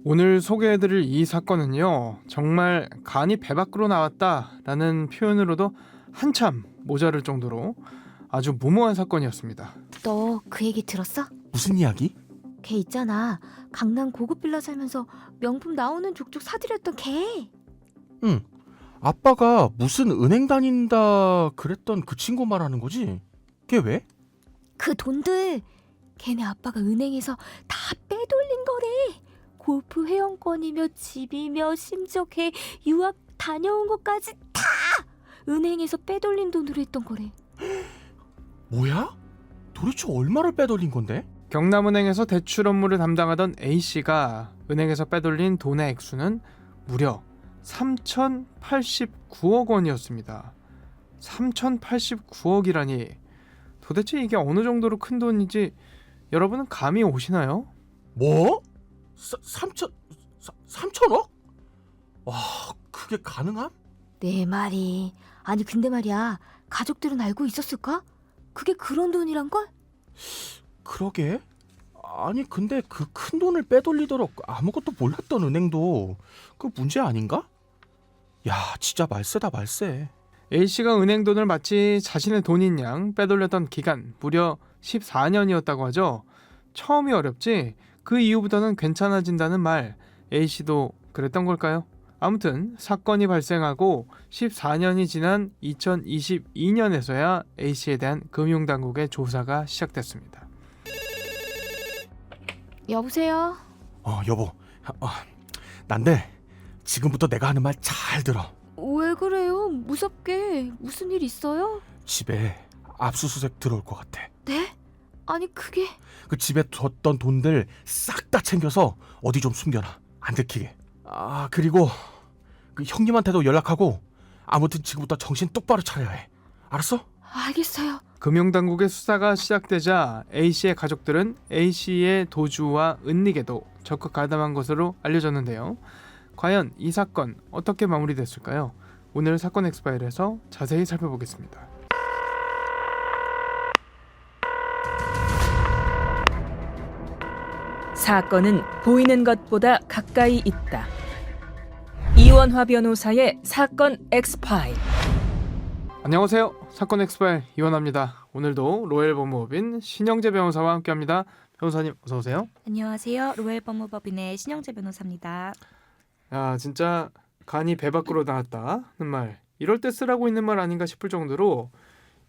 오늘 소개해드릴 이 사건은요, 정말 간이 배 밖으로 나왔다라는 표현으로도 한참 모자랄 정도로 아주 무모한 사건이었습니다. 너 그 얘기 들었어? 무슨 이야기? 걔 있잖아. 강남 고급 빌라 살면서 명품 나오는 족족 사들였던 걔. 응. 아빠가 무슨 은행 다닌다 그랬던 그 친구 말하는 거지? 걔 왜? 그 돈들 걔네 아빠가 은행에서 다 빼돌린 거래. 골프 회원권이며 집이며 심지어 걔 유학 다녀온 것까지 다 은행에서 빼돌린 돈으로 했던 거래. 뭐야? 도대체 얼마를 빼돌린 건데? 경남은행에서 대출 업무를 담당하던 A씨가 은행에서 빼돌린 돈의 액수는 무려 3,089억 원이었습니다. 3,089억이라니 도대체 이게 어느 정도로 큰 돈인지 여러분은 감이 오시나요? 뭐? 3천억? 와, 그게 가능함? 내 말이. 아니 근데 말이야, 가족들은 알고 있었을까? 그게 그런 돈이란 걸? 그러게. 아니 근데 그 큰 돈을 빼돌리도록 아무것도 몰랐던 은행도 그 문제 아닌가? 야, 진짜 말세다 말세. A씨가 은행 돈을 마치 자신의 돈인 양 빼돌렸던 기간 무려 14년이었다고 하죠. 처음이 어렵지 그 이후부터는 괜찮아진다는 말, A씨도 그랬던 걸까요? 아무튼 사건이 발생하고 14년이 지난 2022년에서야 A씨에 대한 금융당국의 조사가 시작됐습니다. 여보세요? 여보. 난데 지금부터 내가 하는 말 잘 들어. 왜 그래요? 무섭게. 무슨 일 있어요? 집에 압수수색 들어올 것 같아. 네? 아니 그게... 그 집에 뒀던 돈들 싹 다 챙겨서 어디 좀 숨겨놔. 안 들키게. 그리고 그 형님한테도 연락하고 아무튼 지금부터 정신 똑바로 차려야 해. 알았어? 알겠어요. 금융당국의 수사가 시작되자 A씨의 가족들은 A씨의 도주와 은닉에도 적극 가담한 것으로 알려졌는데요. 과연 이 사건 어떻게 마무리됐을까요? 오늘 사건 엑스파일에서 자세히 살펴보겠습니다. 사건은 보이는 것보다 가까이 있다. 이원화 변호사의 사건 엑스파일. 안녕하세요. 사건 엑스파일 이원화입니다. 오늘도 로엘 법무법인 신영재 변호사와 함께합니다. 변호사님 어서 오세요. 안녕하세요. 로엘 법무법인의 신영재 변호사입니다. 야, 진짜 간이 배 밖으로 나왔다는 말, 이럴 때 쓰라고 있는 말 아닌가 싶을 정도로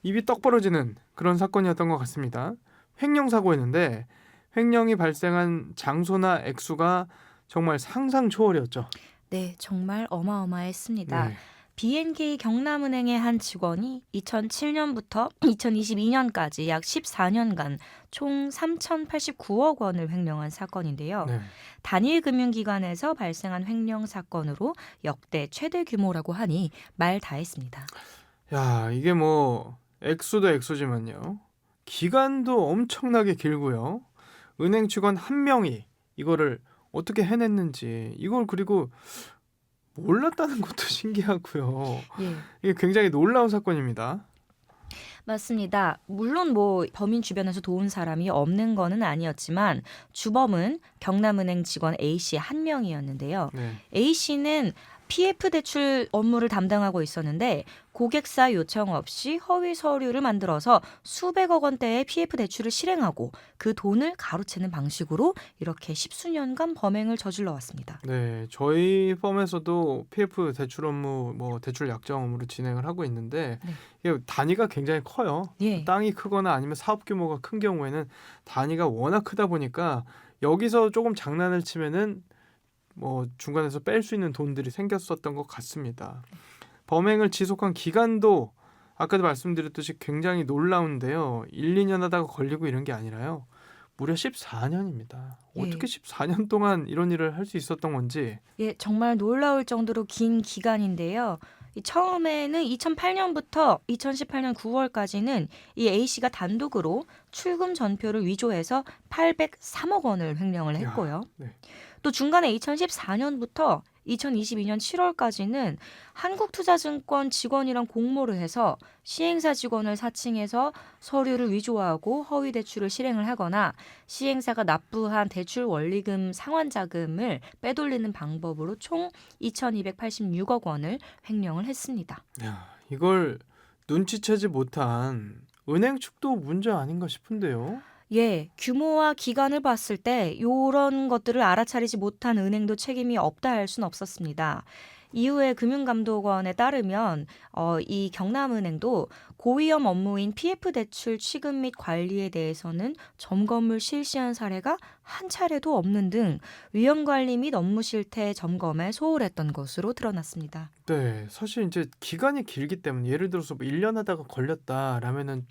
입이 떡 벌어지는 그런 사건이었던 것 같습니다. 횡령 사고였는데 횡령이 발생한 장소나 액수가 정말 상상 초월이었죠. 네, 정말 어마어마했습니다. 네. B&K 경남은행의 한 직원이 2007년부터 2022년까지 약 14년간 총 3,089억 원을 횡령한 사건인데요. 네. 단일 금융기관에서 발생한 횡령 사건으로 역대 최대 규모라고 하니 말 다했습니다. 야, 이게 뭐 액수도 액수지만요. 기간도 엄청나게 길고요. 은행 직원 한 명이 이거를 어떻게 해냈는지, 이걸 그리고 몰랐다는 것도 신기하고요. 예. 이게 굉장히 놀라운 사건입니다. 맞습니다. 물론 뭐 범인 주변에서 도운 사람이 없는 거는 아니었지만 주범은 경남은행 직원 A씨 한 명이었는데요. 네. A씨는 PF 대출 업무를 담당하고 있었는데 고객사 요청 없이 허위 서류를 만들어서 수백억 원대의 PF 대출을 실행하고 그 돈을 가로채는 방식으로 이렇게 십수년간 범행을 저질러 왔습니다. 네, 저희 펌에서도 PF 대출 업무, 뭐 대출 약정 업무를 진행을 하고 있는데 네. 이게 단위가 굉장히 커요. 예. 땅이 크거나 아니면 사업 규모가 큰 경우에는 단위가 워낙 크다 보니까 여기서 조금 장난을 치면은 뭐 중간에서 뺄 수 있는 돈들이 생겼었던 것 같습니다. 범행을 지속한 기간도 아까도 말씀드렸듯이 굉장히 놀라운데요. 1, 2년 하다가 걸리고 이런 게 아니라요. 무려 14년입니다. 예. 어떻게 14년 동안 이런 일을 할 수 있었던 건지. 예, 정말 놀라울 정도로 긴 기간인데요. 처음에는 2008년부터 2018년 9월까지는 이 A씨가 단독으로 출금 전표를 위조해서 803억 원을 횡령을 했고요. 네. 또 중간에 2014년부터 2022년 7월까지는 한국투자증권 직원이랑 공모를 해서 시행사 직원을 사칭해서 서류를 위조하고 허위 대출을 실행을 하거나 시행사가 납부한 대출 원리금 상환자금을 빼돌리는 방법으로 총 2,286억 원을 횡령을 했습니다. 야, 이걸 눈치채지 못한 은행 측도 문제 아닌가 싶은데요. 예, 규모와 기간을 봤을 때 이런 것들을 알아차리지 못한 은행도 책임이 없다 할 수는 없었습니다. 이후에 금융감독원에 따르면 이 경남은행도 고위험 업무인 PF 대출 취급 및 관리에 대해서는 점검을 실시한 사례가 한 차례도 없는 등 위험 관리 및 업무 실태 점검에 소홀했던 것으로 드러났습니다. 네, 사실 이제 기간이 길기 때문에 예를 들어서 뭐 1년 하다가 걸렸다라면은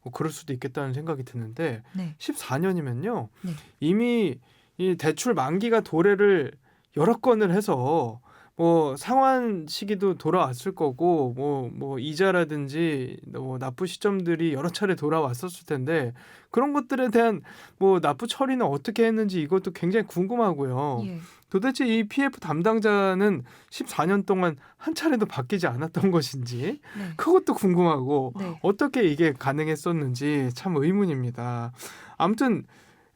뭐 그럴 수도 있겠다는 생각이 드는데 네. 14년이면요. 네. 이미 이 대출 만기가 도래를 여러 건을 해서 뭐 상환 시기도 돌아왔을 거고 뭐 이자라든지 뭐 납부 시점들이 여러 차례 돌아왔었을 텐데 그런 것들에 대한 뭐 납부 처리는 어떻게 했는지 이것도 굉장히 궁금하고요. 예. 도대체 이 PF 담당자는 14년 동안 한 차례도 바뀌지 않았던 것인지 네. 그것도 궁금하고 네. 어떻게 이게 가능했었는지 참 의문입니다. 아무튼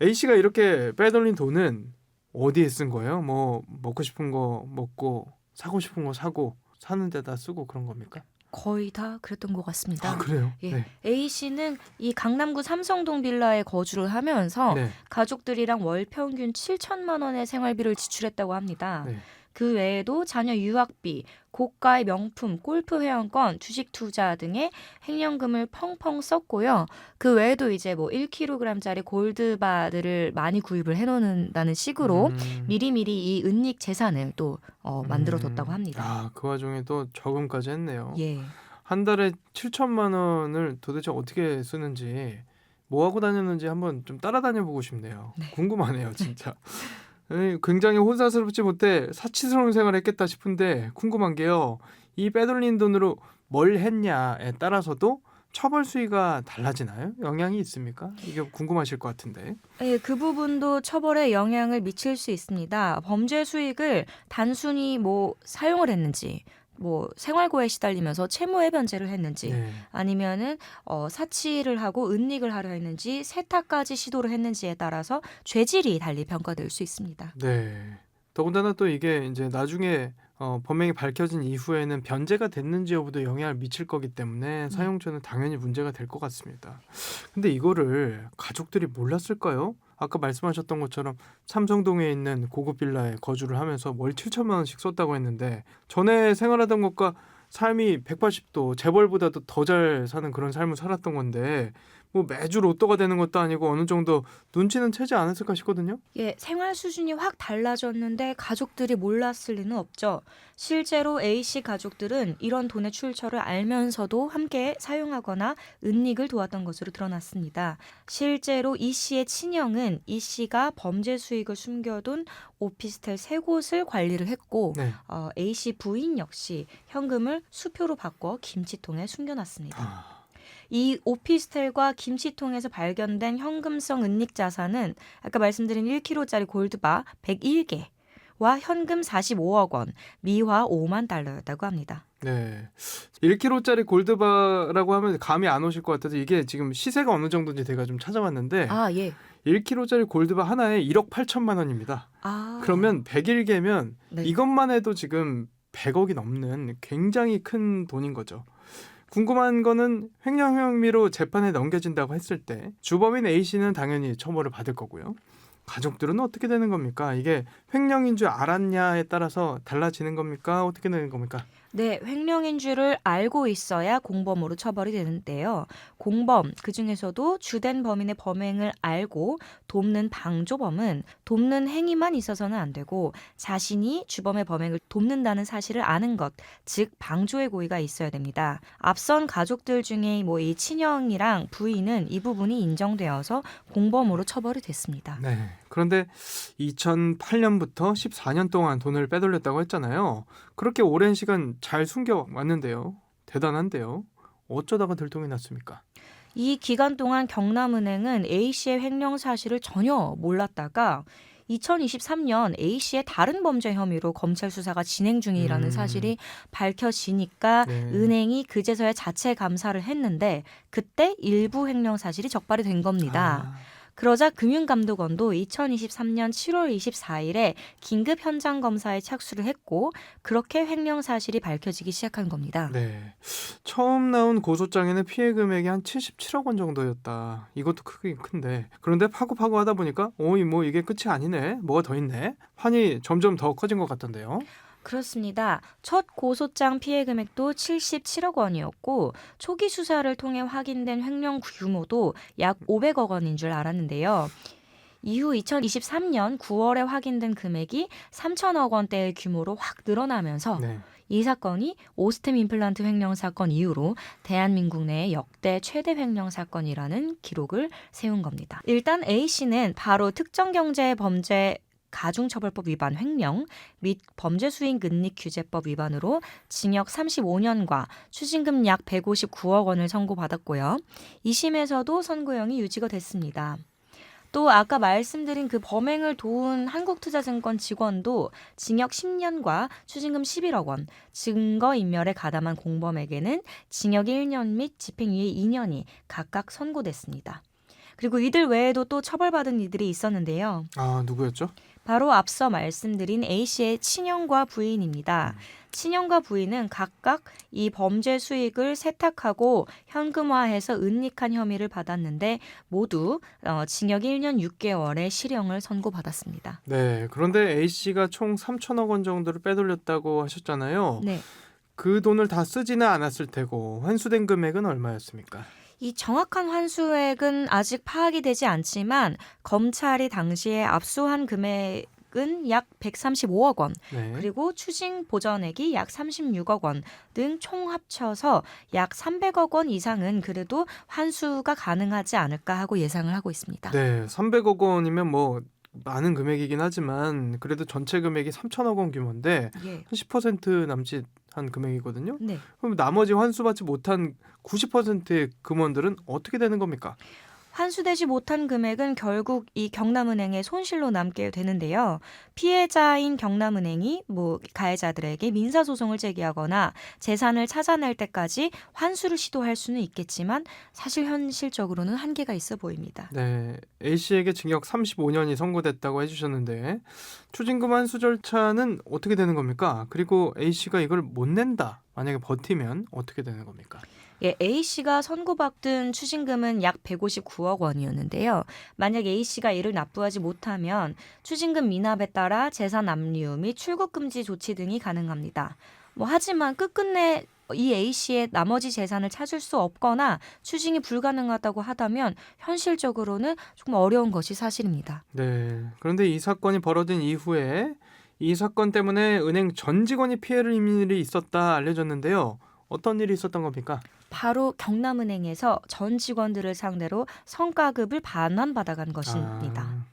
A씨가 이렇게 빼돌린 돈은 어디에 쓴 거예요? 뭐 먹고 싶은 거 먹고 사고 싶은 거 사고 사는 데다 쓰고 그런 겁니까? 거의 다 그랬던 것 같습니다. 아 그래요? 예. 네. A 씨는 이 강남구 삼성동 빌라에 거주를 하면서 네. 가족들이랑 월 평균 7천만 원의 생활비를 지출했다고 합니다. 네. 그 외에도 자녀 유학비, 고가의 명품, 골프 회원권, 주식 투자 등의 횡령금을 펑펑 썼고요. 그 외에도 이제 뭐 1kg짜리 골드바들을 많이 구입을 해놓는다는 식으로 미리미리 이 은닉 재산을 또 만들어뒀다고 합니다. 아, 그 와중에 또 저금까지 했네요. 예. 한 달에 7천만 원을 도대체 어떻게 쓰는지 뭐 하고 다녔는지 한번 좀 따라다녀 보고 싶네요. 네. 궁금하네요, 진짜. 굉장히 혼사스럽지 못해 사치스러운 생활을 했겠다 싶은데 궁금한 게요. 이 빼돌린 돈으로 뭘 했냐에 따라서도 처벌 수위가 달라지나요? 영향이 있습니까? 이게 궁금하실 것 같은데. 예, 그 부분도 처벌에 영향을 미칠 수 있습니다. 범죄 수익을 단순히 뭐 사용을 했는지, 뭐 생활고에 시달리면서 채무해변제를 했는지, 네. 아니면은 사치를 하고 은닉을 하려 했는지, 세탁까지 시도를 했는지에 따라서 죄질이 달리 평가될 수 있습니다. 네. 더군다나 또 이게 이제 나중에 범행이 밝혀진 이후에는 변제가 됐는지 여부도 영향을 미칠 거기 때문에 사용처는 당연히 문제가 될 것 같습니다. 근데 이거를 가족들이 몰랐을까요? 아까 말씀하셨던 것처럼 삼성동에 있는 고급 빌라에 거주를 하면서 월 7천만 원씩 썼다고 했는데 전에 생활하던 것과 삶이 180도 재벌보다도 더 잘 사는 그런 삶을 살았던 건데 뭐 매주 로또가 되는 것도 아니고 어느 정도 눈치는 채지 않았을까 싶거든요. 예, 생활 수준이 확 달라졌는데 가족들이 몰랐을 리는 없죠. 실제로 A씨 가족들은 이런 돈의 출처를 알면서도 함께 사용하거나 은닉을 도왔던 것으로 드러났습니다. 실제로 E씨의 친형은 E씨가 범죄 수익을 숨겨둔 오피스텔 3곳을 관리를 했고 네. A씨 부인 역시 현금을 수표로 바꿔 김치통에 숨겨놨습니다. 아, 이 오피스텔과 김치통에서 발견된 현금성 은닉 자산은 아까 말씀드린 1kg짜리 골드바 101개와 현금 45억 원, 미화 5만 달러였다고 합니다. 네. 1kg짜리 골드바라고 하면 감이 안 오실 것 같아서 이게 지금 시세가 어느 정도인지 제가 좀 찾아봤는데 아, 예. 1kg짜리 골드바 하나에 1억 8천만 원입니다. 아. 그러면 101개면 네. 이것만 해도 지금 100억이 넘는 굉장히 큰 돈인 거죠. 궁금한 거는 횡령 혐의로 재판에 넘겨진다고 했을 때 주범인 A씨는 당연히 처벌을 받을 거고요. 가족들은 어떻게 되는 겁니까? 이게 횡령인 줄 알았냐에 따라서 달라지는 겁니까? 어떻게 되는 겁니까? 네, 횡령인 줄을 알고 있어야 공범으로 처벌이 되는데요. 공범, 그중에서도 주된 범인의 범행을 알고 돕는 방조범은 돕는 행위만 있어서는 안 되고 자신이 주범의 범행을 돕는다는 사실을 아는 것, 즉 방조의 고의가 있어야 됩니다. 앞선 가족들 중에 뭐 이 친형이랑 부인은 이 부분이 인정되어서 공범으로 처벌이 됐습니다. 네. 그런데 2008년부터 14년 동안 돈을 빼돌렸다고 했잖아요. 그렇게 오랜 시간 잘 숨겨왔는데요. 대단한데요. 어쩌다가 들통이 났습니까? 이 기간 동안 경남은행은 A씨의 횡령 사실을 전혀 몰랐다가 2023년 A씨의 다른 범죄 혐의로 검찰 수사가 진행 중이라는 사실이 밝혀지니까 네. 은행이 그제서야 자체 감사를 했는데 그때 일부 횡령 사실이 적발이 된 겁니다. 그러자 금융감독원도 2023년 7월 24일에 긴급 현장 검사에 착수를 했고 그렇게 횡령 사실이 밝혀지기 시작한 겁니다. 네. 처음 나온 고소장에는 피해 금액이 한 77억 원 정도였다. 이것도 크긴 큰데. 그런데 파고파고 하다 보니까 뭐 이게 끝이 아니네. 뭐가 더 있네. 판이 점점 더 커진 것 같던데요. 그렇습니다. 첫 고소장 피해 금액도 77억 원이었고 초기 수사를 통해 확인된 횡령 규모도 약 500억 원인 줄 알았는데요. 이후 2023년 9월에 확인된 금액이 3천억 원대의 규모로 확 늘어나면서 네. 이 사건이 오스템 임플란트 횡령 사건 이후로 대한민국 내 역대 최대 횡령 사건이라는 기록을 세운 겁니다. 일단 A씨는 바로 특정경제범죄 가중처벌법 위반 횡령 및 범죄수익은닉규제법 위반으로 징역 35년과 추징금 약 159억 원을 선고받았고요. 2심에서도 선고형이 유지가 됐습니다. 또 아까 말씀드린 그 범행을 도운 한국투자증권 직원도 징역 10년과 추징금 11억 원, 증거인멸에 가담한 공범에게는 징역 1년 및 집행유예 2년이 각각 선고됐습니다. 그리고 이들 외에도 또 처벌받은 이들이 있었는데요. 아, 누구였죠? 바로 앞서 말씀드린 A씨의 친형과 부인입니다. 친형과 부인은 각각 이 범죄 수익을 세탁하고 현금화해서 은닉한 혐의를 받았는데 모두 징역 1년 6개월의 실형을 선고받았습니다. 네. 그런데 A씨가 총 3천억 원 정도를 빼돌렸다고 하셨잖아요. 네. 그 돈을 다 쓰지는 않았을 테고 환수된 금액은 얼마였습니까? 이 정확한 환수액은 아직 파악이 되지 않지만 검찰이 당시에 압수한 금액은 약 135억 원, 네. 그리고 추징 보전액이 약 36억 원 등 총 합쳐서 약 300억 원 이상은 그래도 환수가 가능하지 않을까 하고 예상을 하고 있습니다. 네, 300억 원이면 뭐 많은 금액이긴 하지만 그래도 전체 금액이 3천억 원 규모인데 예. 10% 남짓한 금액이거든요. 네. 그럼 나머지 환수받지 못한 90%의 금원들은 어떻게 되는 겁니까? 환수되지 못한 금액은 결국 이 경남은행의 손실로 남게 되는데요. 피해자인 경남은행이 가해자들에게 민사소송을 제기하거나 재산을 찾아낼 때까지 환수를 시도할 수는 있겠지만 사실 현실적으로는 한계가 있어 보입니다. 네, A씨에게 징역 35년이 선고됐다고 해주셨는데 추징금 환수 절차는 어떻게 되는 겁니까? 그리고 A씨가 이걸 못 낸다. 만약에 버티면 어떻게 되는 겁니까? 예, A씨가 선고받은 추징금은 약 159억 원이었는데요. 만약 A씨가 이를 납부하지 못하면 추징금 미납에 따라 재산 압류 및 출국 금지 조치 등이 가능합니다. 하지만 끝끝내 이 A씨의 나머지 재산을 찾을 수 없거나 추징이 불가능하다고 하다면 현실적으로는 조금 어려운 것이 사실입니다. 네, 그런데 이 사건이 벌어진 이후에 이 사건 때문에 은행 전 직원이 피해를 입는 일이 있었다 알려졌는데요. 어떤 일이 있었던 겁니까? 바로 경남은행에서 전 직원들을 상대로 성과급을 반환받아간 것입니다.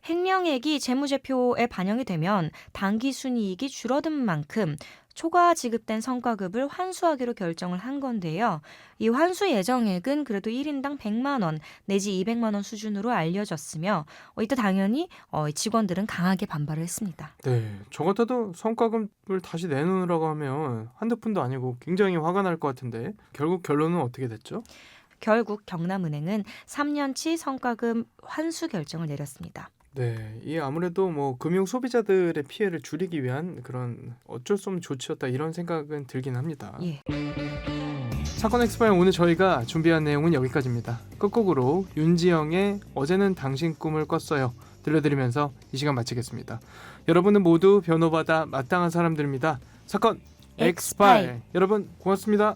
횡령액이 재무제표에 반영이 되면 당기순이익이 줄어든 만큼 초과 지급된 성과급을 환수하기로 결정을 한 건데요. 이 환수 예정액은 그래도 1인당 100만 원 내지 200만 원 수준으로 알려졌으며 이때 당연히 직원들은 강하게 반발을 했습니다. 네, 저 같아도 성과급을 다시 내놓으라고 하면 한두 푼도 아니고 굉장히 화가 날 것 같은데 결국 결론은 어떻게 됐죠? 결국 경남은행은 3년치 성과급 환수 결정을 내렸습니다. 네, 이 아무래도 금융 소비자들의 피해를 줄이기 위한 그런 어쩔 수 없는 조치였다 이런 생각은 들긴 합니다. 예. 사건 엑스파일 오늘 저희가 준비한 내용은 여기까지입니다. 끝곡으로 윤지영의 어제는 당신 꿈을 꿨어요 들려드리면서 이 시간 마치겠습니다. 여러분은 모두 변호받아 마땅한 사람들입니다. 사건 엑스파일 여러분 고맙습니다.